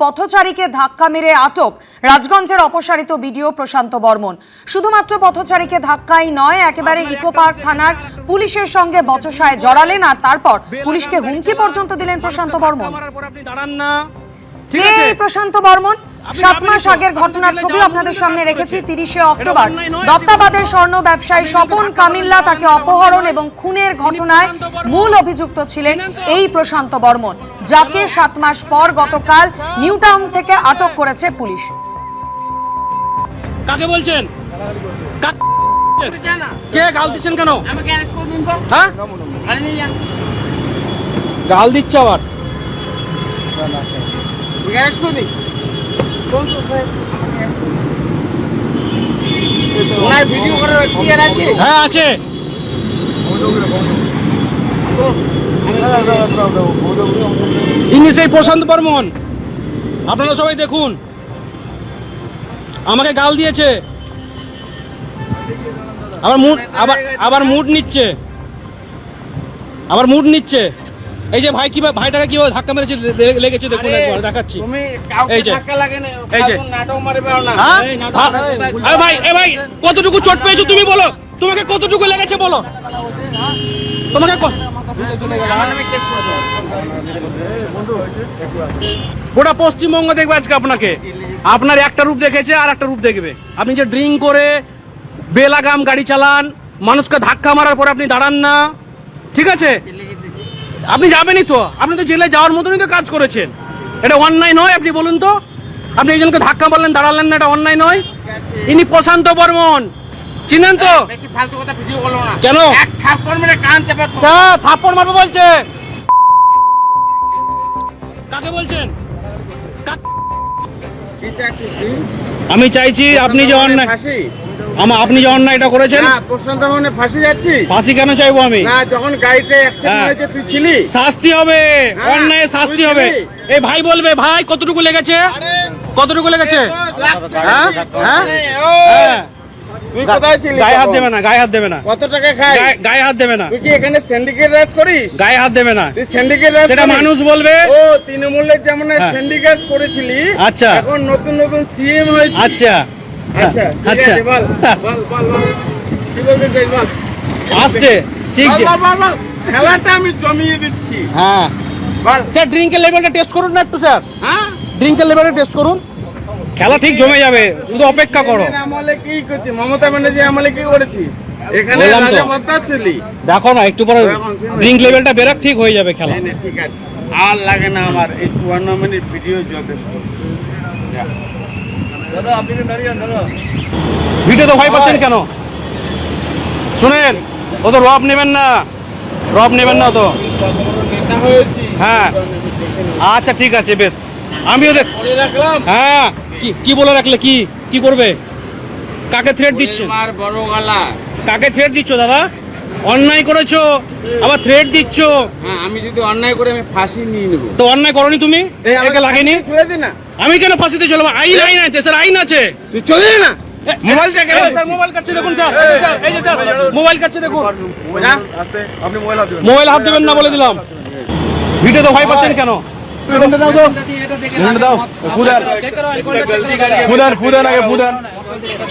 পথচারীকে ধাক্কা মেরে আটক রাজগঞ্জের অপসারিত বিডিও প্রশান্ত বর্মন। শুধুমাত্র পথচারীকে ধাক্কাই নয়, একেবারে ইকো পার্ক থানার পুলিশের সঙ্গে বচসায় জড়ালেন আর তারপর পুলিশকে হুমকি পর্যন্ত দিলেন প্রশান্ত বর্মন। প্রশান্ত বর্মন 7 মাস আগের ঘটনার ছবি আপনাদের সামনে রেখেছি। 30শে অক্টোবর দত্তাবাদের স্বর্ণ ব্যবসায়ী স্বপন কামিল্লা, তাকে অপহরণ এবং খুনের ঘটনায় মূল অভিযুক্ত ছিলেন এই প্রশান্ত বর্মন, যাকে 7 মাস পর গতকাল নিউ টাউন থেকে আটক করেছে পুলিশ। কাকে বলছেন? কে গাল দিচ্ছেন কেন? হ্যাঁ, গাল দিচ্ছে আবার। হ্যাঁ আছে। ইনি সেই প্রশান্ত বর্মন, আপনারা সবাই দেখুন। আমাকে গাল দিয়েছে, আবার মুড নিচ্ছে। এই যে ভাই কিভাবে ভাইটাকে কিভাবে ধাক্কা মেরেছে লেগেছে দেখুন, একবার দেখাচ্ছি। এই যে ভাই কতটুকু চোট পেয়েছো তুমি বলো, তোমাকে কতটুকু লেগেছে বলো। তোমাকে গোটা পশ্চিমবঙ্গ দেখবে আজকে আপনাকে। আপনার একটা রূপ দেখেছে আর একটা রূপ দেখবে। আপনি যে ড্রিঙ্ক করে বেলাগাম গাড়ি চালান, মানুষকে ধাক্কা মারার পর আপনি দাঁড়ান না, ঠিক আছে? আপনি যাবেনই তো, আপনি তো জেলে যাওয়ার মতনই তো কাজ করেছেন। এটা অন্যায় নয়? আপনি বলুন তো, আপনি একজনকে ধাক্কা মারলেন, দাঁড়ালেন না, এটা অন্যায় নয়? ইনি প্রশান্ত বর্মন, চিনেন তো? কেন থাপ্পড় মারবো বলছে? কাকে বলছেন? আমি চাইছি আপনি যে অন্যায় আপনি যে অন্যায়টা করেছেন, ফাঁসি কেন চাইবো আমি? যখন গাড়িতে অ্যাক্সিডেন্ট হয়েছে তুই ছিলি, শাস্তি হবে, অন্যায় শাস্তি হবে। এই ভাই বলবে, ভাই কতটুকু লেগেছে, কতটুকু লেগেছে? তুই কোথায় ছিলি? গায়ে হাত দেবে না, গায়ে হাত দেবে না। কত টাকা খাই? গায়ে হাত দেবে না। তুই কি এখানে সিন্ডিকেট রাজ করিস? গায়ে হাত দেবে না। তুই সিন্ডিকেট রাজ, সেটা মানুষ বলবে। ও তৃণমূলের যেমন সিন্ডিকেট করেছিলি, আচ্ছা, এখন নতুন নতুন সিএম হয়েছে। আচ্ছা আচ্ছা আচ্ছা, বল কি বলছিস বল। আসছে, ঠিক আছে, খেলাটা আমি জমিয়ে দিচ্ছি। হ্যাঁ বল স্যার, ড্রিঙ্কের লেভেলটা টেস্ট করুন না একটু স্যার। হ্যাঁ, ড্রিঙ্কের লেভেলটা টেস্ট করুন, খেলা ঠিক জমে যাবে, শুধু অপেক্ষা করো। আমলে কি করছি, মমতা ব্যানার্জি আমলে কি করেছি? এখানে রাজা ছিলি, দেখো না একটু পরে ড্রিঙ্ক লেভেলটা বেরাক, ঠিক হয়ে যাবে খেলা। ঠিক আছে, আর লাগে না আমার এই 54 মিনিট ভিডিও যথেষ্ট। দাদা আপনি দাঁড়িয়ে দাদা, ভিডিও তো ভয় পাচ্ছেন কেন? শুনেন, ও তো রব নেবেন না, রব নেবেন না তো। নেতা হয়েছি, হ্যাঁ আচ্ছা ঠিক আছে, বেশ। আমিও দেখ, বলে রাখলাম। হ্যাঁ কি বলে রাখলে, কি করবে? কাকে থ্রেট দিচ্ছ? আমার বড় গলা। কাকে থ্রেট দিচ্ছ দাদা? অন্যায় করেছো আবার থ্রেট দিচ্ছ। হ্যাঁ, আমি যদি অন্যায় করে আমি ফাঁসি নিয়ে নেব। তো অন্যায় করনি তুমি, একে লাগেনি। ছেড়ে দি না, আমি কেন ফাঁসিতে চলবো? আইন আছে স্যার, আইন আছে। তুই চলে যা না। মোবাইলটা কেন? স্যার মোবাইল কাটছে দেখুন স্যার, এই যে স্যার মোবাইল কাটছে দেখুন। আপনি মোবাইল হাত দেবেন না বলে দিলাম। ভিডিও তো ভয় পাচ্ছেন কেন?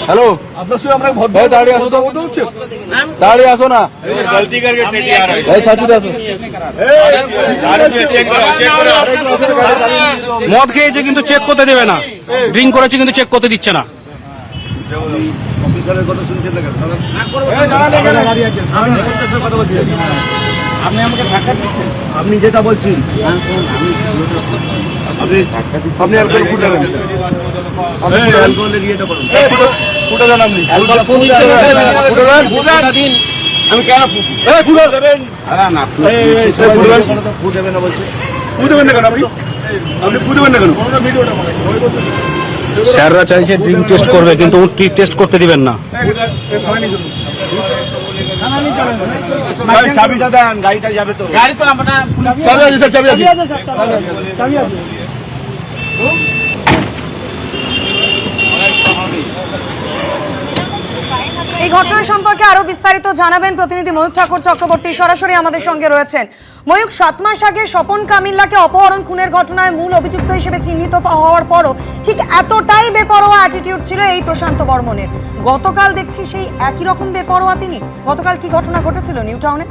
হ্যালো, দাঁড়িয়ে আসো তো, দাঁড়িয়ে আসো না, মদ খেয়েছে কিন্তু চেক করতে দেবে না, ড্রিঙ্ক করেছে কিন্তু চেক করতে দিচ্ছে না। আপনি আমাকে ধাক্কা দিচ্ছেন। আপনি যেটা বলছি, আপনি অ্যালকোহল ফুটাবেন, অ্যালকোহলের ইয়েটা করুন, ফুটে দেন আপনি, আমি কেন দেবেন, ফুটবেন না বলছি, ফুটবেন না কেন? আপনি ফুটবেন না কেন? স্যাররা চাইছে ড্রিঙ্ক টেস্ট করবে, কিন্তু টেস্ট করতে দিবেন না। চাবিটা দেন, গাড়িটা যাবে তো। গাড়ি তো আমরা চাবি আছে। এই ঘটনা সম্পর্কে আরো আরো বিস্তারিত জানাবেন প্রতিনিধি ময়ূক ঠাকুর চক্রবর্তী সরাসরি আমাদের সঙ্গে রয়েছেন। ময়ূক, 7 মাস আগে স্বপন কামিল্লাকে অপহরণ খুনের ঘটনায় মূল অভিযুক্ত হিসেবে চিহ্নিত হওয়ার পরও ঠিক এতটাই বেপরোয়া অ্যাটিটিউড ছিল এই প্রশান্ত বর্মনের। গতকাল দেখছি সেই একই রকম বেপরোয়া তিনি। গতকাল কি ঘটনা ঘটেছিল নিউ টাউনে?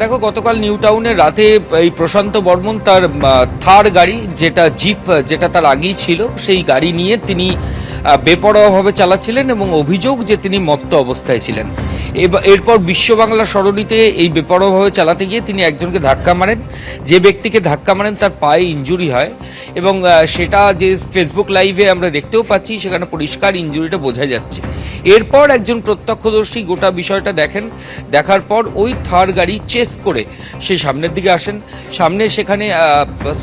দেখো, গতকাল নিউ টাউনে রাতে এই প্রশান্ত বর্মন তার থার গাড়ি, যেটা জিপ, যেটা তার আগেই ছিল, সেই গাড়ি নিয়ে তিনি বেপরোয়াভাবে চালাচ্ছিলেন এবং অভিযোগ যে তিনি মত্ত অবস্থায় ছিলেন। এরপর বিশ্ব বাংলা সরণিতে এই বেপরোয়াভাবে চালাতে গিয়ে তিনি একজনকে ধাক্কা মারেন। যে ব্যক্তিকে ধাক্কা মারেন তার পায়ে ইনজুরি হয় এবং সেটা যে ফেসবুক লাইভে আমরা দেখতেও পাচ্ছি, সেখানে পরিষ্কার ইনজুরিটা বোঝা যাচ্ছে। এরপর একজন প্রত্যক্ষদর্শী গোটা বিষয়টা দেখেন। দেখার পর ওই থার গাড়ি চেস করে সে সামনের দিকে আসেন। সামনে সেখানে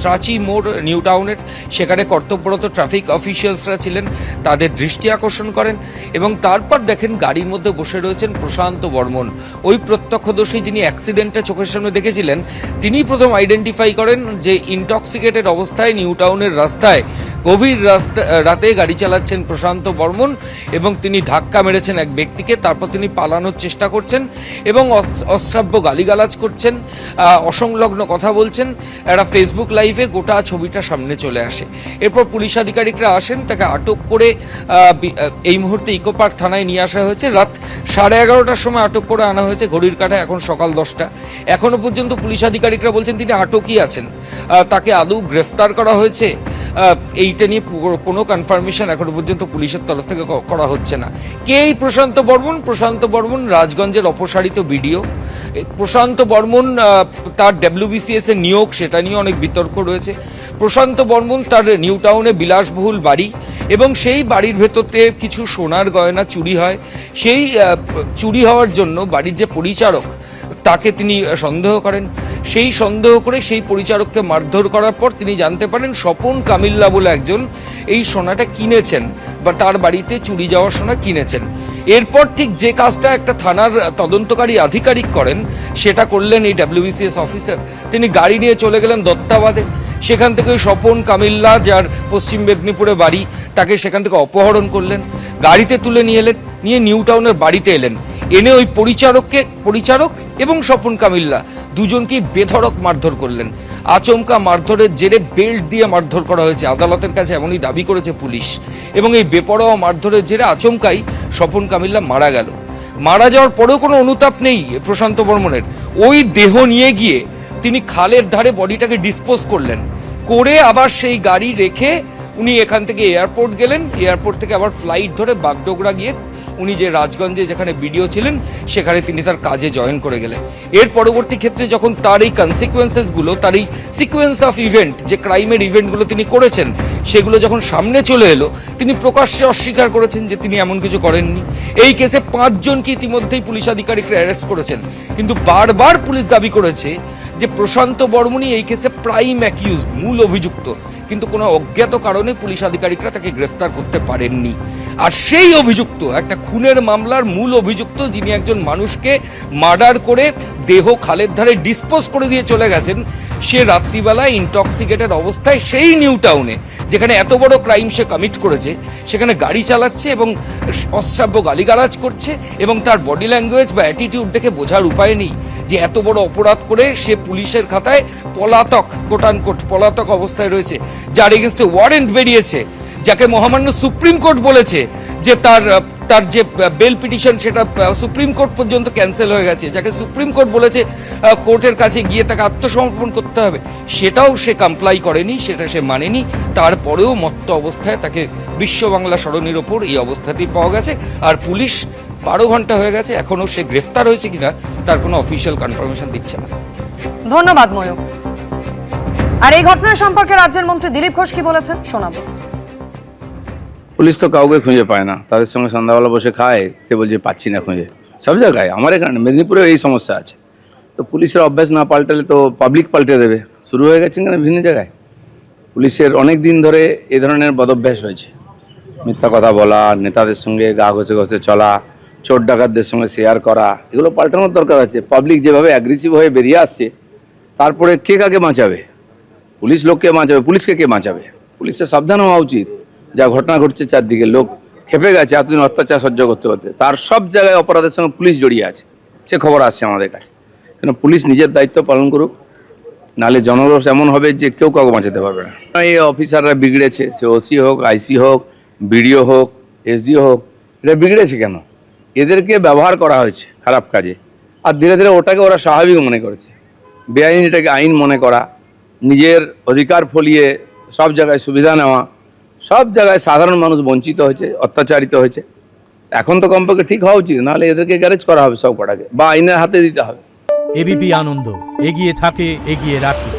স্রাচি মোড় নিউ টাউনের, সেখানে কর্তব্যরত ট্রাফিক অফিসিয়ালসরা ছিলেন, তাদের দৃষ্টি আকর্ষণ করেন এবং তারপর দেখেন গাড়ির মধ্যে বসে রয়েছেন প্রশান্ত বর্মন। ওই প্রত্যক্ষদর্শী যিনি অ্যাক্সিডেন্টটা চোখের সামনে দেখেছিলেন, তিনি প্রথম আইডেন্টিফাই করেন যে ইনটক্সিকেটেড অবস্থায় নিউ টাউনের রাস্তায় গভীর রাতে গাড়ি চালাচ্ছেন প্রশান্ত বর্মন এবং তিনি ধাক্কা মেরেছেন এক ব্যক্তিকে। তারপর তিনি পালানোর চেষ্টা করছেন এবং অশ্রাব্য গালিগালাজ করছেন, অসংলগ্ন কথা বলছেন। একটা ফেসবুক লাইভে গোটা ছবিটা সামনে চলে আসে। এরপর পুলিশ আধিকারিকরা আসেন, তাকে আটক করে এই মুহূর্তে ইকো পার্ক থানায় নিয়ে আসা হয়েছে। রাত 11:30টার সময় আটক করে আনা হয়েছে, ঘড়ির কাঁটায় এখন সকাল 10টা। এখনো পর্যন্ত পুলিশ আধিকারিকরা বলছেন তিনি আটকই আছেন, তাকে আদৌ গ্রেফতার করা হয়েছে এইটা নিয়ে কোনো কনফার্মেশন এখনো পর্যন্ত পুলিশের তরফ থেকে করা হচ্ছে না। কে এই প্রশান্ত বর্মন? প্রশান্ত বর্মন রাজগঞ্জের অপসারিত বিডিও। প্রশান্ত বর্মন তার WBCS এর নিয়োগ, সেটা নিয়ে অনেক বিতর্ক রয়েছে। প্রশান্ত বর্মন তার নিউ টাউনে বিলাসবহুল বাড়ি এবং সেই বাড়ির ভেতরে কিছু সোনার গয়না চুরি হয়। সেই চুরি হওয়ার জন্য বাড়ির যে পরিচারক, তাকে তিনি সন্দেহ করেন। সেই সন্দেহ করে সেই পরিচারককে মারধর করার পর তিনি জানতে পারেন স্বপন কামিল্লা বলে একজন এই সোনাটা কিনেছেন বা তার বাড়িতে চুরি যাওয়ার সোনা কিনেছেন। এরপর ঠিক যে কাজটা একটা থানার তদন্তকারী আধিকারিক করেন, সেটা করলেন এই WBCS অফিসার। তিনি গাড়ি নিয়ে চলে গেলেন দত্তাবাদে। সেখান থেকে ওই স্বপন কামিল্লা, যার পশ্চিম মেদিনীপুরে বাড়ি, তাকে সেখান থেকে অপহরণ করলেন, গাড়িতে তুলে নিয়ে এলেন, নিয়ে নিউ টাউনের বাড়িতে এলেন। এনে ওই পরিচারক এবং স্বপন কামিল্লা দুজনকেই বেধড়ক মারধর করলেন। আচমকা মারধরের জেরে বেল্ট দিয়ে মারধর করা হয়েছে, আদালতের কাছে এমনই দাবি করেছে পুলিশ। এবং এই বেপরোয়া মারধরের জেরে আচমকাই স্বপন কামিল্লা মারা গেল। মারা যাওয়ার পরেও কোনো অনুতাপ নেই প্রশান্ত বর্মনের। ওই দেহ নিয়ে গিয়ে তিনি খালের ধারে বডিটাকে ডিসপোজ করলেন, করে আবার সেই গাড়ি রেখে উনি এখান থেকে এয়ারপোর্ট গেলেন। এয়ারপোর্ট থেকে আবার ফ্লাইট ধরে বাগডোগরা গিয়ে উনি যে রাজগঞ্জে যেখানে বিডিও ছিলেন, সেখানে তিনি তার কাজে জয়েন করে গেলেন। এর পরবর্তী ক্ষেত্রে যখন তার এই কনসিকুয়েন্সেসগুলো, তার এই সিকোয়েন্স অফ ইভেন্ট, যে ক্রাইমের ইভেন্টগুলো তিনি করেছেন, সেগুলো যখন সামনে চলে এলো, তিনি প্রকাশ্যে অস্বীকার করেছেন যে তিনি এমন কিছু করেননি। এই কেসে 5 জনকে ইতিমধ্যেই পুলিশ আধিকারিকরা অ্যারেস্ট করেছেন, কিন্তু বারবার পুলিশ দাবি করেছে যে প্রশান্ত বর্মনই এই কেসে প্রাইম অ্যাকিউজ, মূল অভিযুক্ত। কিন্তু কোনো অজ্ঞাত কারণে পুলিশ আধিকারিকরা তাকে গ্রেফতার করতে পারেননি। আর সেই অভিযুক্ত, একটা খুনের মামলার মূল অভিযুক্ত, যিনি একজন মানুষকে মার্ডার করে দেহ খালের ধারে ডিসপোজ করে দিয়ে চলে গেছেন, সে রাত্রিবেলায় ইনটক্সিকেটেড অবস্থায় সেই নিউ টাউনে, যেখানে এত বড় ক্রাইম সে কমিট করেছে, সেখানে গাড়ি চালাচ্ছে এবং অশ্রাব্য গালিগালাজ করছে। এবং তার বডি ল্যাঙ্গুয়েজ বা অ্যাটিটিউড দেখে বোঝার উপায় নেই যে এত বড় অপরাধ করে সে পুলিশের খাতায় পলাতক, কোটানকোট পলাতক অবস্থায় রয়েছে, যার এগেনস্টে ওয়ারেন্ট বেরিয়েছে, যাকে মহামান্য সুপ্রিম কোর্ট বলেছে যে তার যে বেল পিটিশন, সেটা সুপ্রিম কোর্ট পর্যন্ত ক্যান্সেল হয়ে গেছে, যাকে সুপ্রিম কোর্ট বলেছে কোর্টের কাছে গিয়ে তাকে আত্মসমর্পণ করতে হবে, সেটাও সে কমপ্লাই করেনি, সেটা সে মানেনি। তারপরেও মত্ত অবস্থায় তাকে বিশ্ব বাংলা সরণির ওপর এই অবস্থাতেই পাওয়া গেছে। আর পুলিশ 12 ঘন্টা হয়ে গেছে, এখনও সে গ্রেফতার হয়েছে কিনা তার কোনো অফিসিয়াল কনফার্মেশন দিচ্ছে না। ধন্যবাদ ময়ূক। আর এই ঘটনা সম্পর্কে রাজ্যের মন্ত্রী দিলীপ ঘোষ কি বলেছেন শোনাবো। পুলিশ তো কাউকে খুঁজে পায় না, তাদের সঙ্গে সন্ধ্যাবেলা বসে খায়, সে বলছে পাচ্ছি না খুঁজে। সব জায়গায়, আমার এখানে মেদিনীপুরে এই সমস্যা আছে। তো পুলিশের অভ্যাস না পাল্টালে তো পাবলিক পাল্টে দেবে। শুরু হয়ে গেছে না বিভিন্ন জায়গায়। পুলিশের অনেক দিন ধরে এই ধরনের বদভ্যাস হয়েছে, মিথ্যা কথা বলা, নেতাদের সঙ্গে গা ঘষে ঘষে চলা, চোর ডাকাতদের সঙ্গে শেয়ার করা, এগুলো পাল্টানোর দরকার আছে। পাবলিক যেভাবে অ্যাগ্রেসিভ হয়ে বেরিয়ে আসছে, তারপরে কে কাকে বাঁচাবে? পুলিশ লোককে বাঁচাবে, পুলিশকে কে বাঁচাবে? পুলিশের সাবধান হওয়া উচিত। যা ঘটনা ঘটছে চারদিকে, লোক খেপে গেছে এতদিন অত্যাচার সহ্য করতে করতে। তার সব জায়গায় অপরাধের সঙ্গে পুলিশ জড়িয়ে আছে, সে খবর আসছে আমাদের কাছে। কেন পুলিশ নিজের দায়িত্ব পালন করুক, নাহলে জনরোষ এমন হবে যে কেউ কাউকে বাঁচাতে পারবে না। এই অফিসাররা বিগড়েছে, সে ওসি হোক, আইসি হোক, বিডিও হোক, এসডিও হোক, এটা বিগড়েছে কেন? এদেরকে ব্যবহার করা হয়েছে খারাপ কাজে, আর ধীরে ধীরে ওটাকে ওরা স্বাভাবিক মনে করেছে। বেআইন এটাকে আইন মনে করা, নিজের অধিকার ফলিয়ে সব জায়গায় সুবিধা নেওয়া, সব জায়গায় সাধারণ মানুষ বঞ্চিত হয়েছে, অত্যাচারিত হয়েছে। এখন তো কমপক্ষে ঠিক হওয়া উচিত, নাহলে এদেরকে গ্যারেজ করা হবে সব কটাকে, বা আইনের হাতে দিতে হবে। এবিপি আনন্দ, এগিয়ে থাকে, এগিয়ে রাখে।